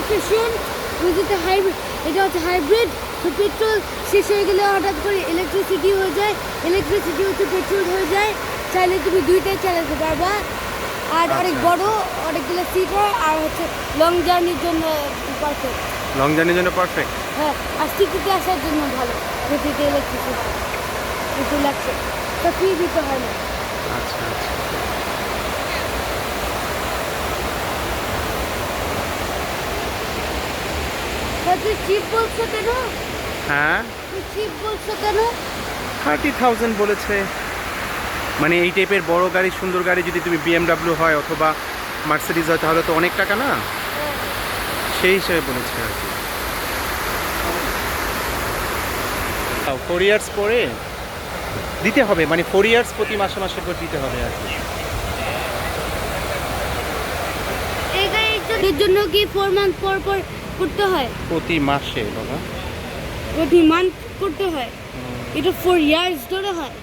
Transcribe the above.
efficient with the hybrid. এটা হচ্ছে hybrid, তো পেট্রোল শেষ হয়ে গেলে হঠাৎ করে ইলেকট্রিসিটি হয়ে যায়, ইলেকট্রিসিটি হচ্ছে পেট্রোল হয়ে যায়, চাইলে তুমি দুইটাই চালাতে পারবা। আর অনেক বড়, অনেকগুলো সিট হয়, আর হচ্ছে লং জার্নির জন্য পারফেক্ট। লং জার্নির জন্য পারফেক্ট। হ্যাঁ, আর সিটিতে আসার জন্য ভালো, যেটিতে ইলেকট্রিসিটি একটু লাগছে, তো ফ্রি দিতে হয় না। আচ্ছা আচ্ছা। তুই চিপ বলছো কেন? হ্যাঁ, তুই চিপ বলছো কেন? 30,000 বলেছে। মানে এই টাইপের বড় গাড়ি, সুন্দর গাড়ি যদি তুমি BMW হয় অথবা মার্সিডিজ হয় তাহলে তো অনেক টাকা না, সেই হিসেবে বলেছে আর কি। 4 ইয়ার্স পরে দিতে হবে, মানে 4 ইয়ার্স প্রতি মাসে মাসে করে দিতে হবে আর কি। এই গাড়ির জন্য কি 4 মান্থ পর পর করতে হয়? প্রতি মাসে বাবা, প্রতি মান্থ করতে হয়? এটা 4 ইয়ার্স ধরে হয়?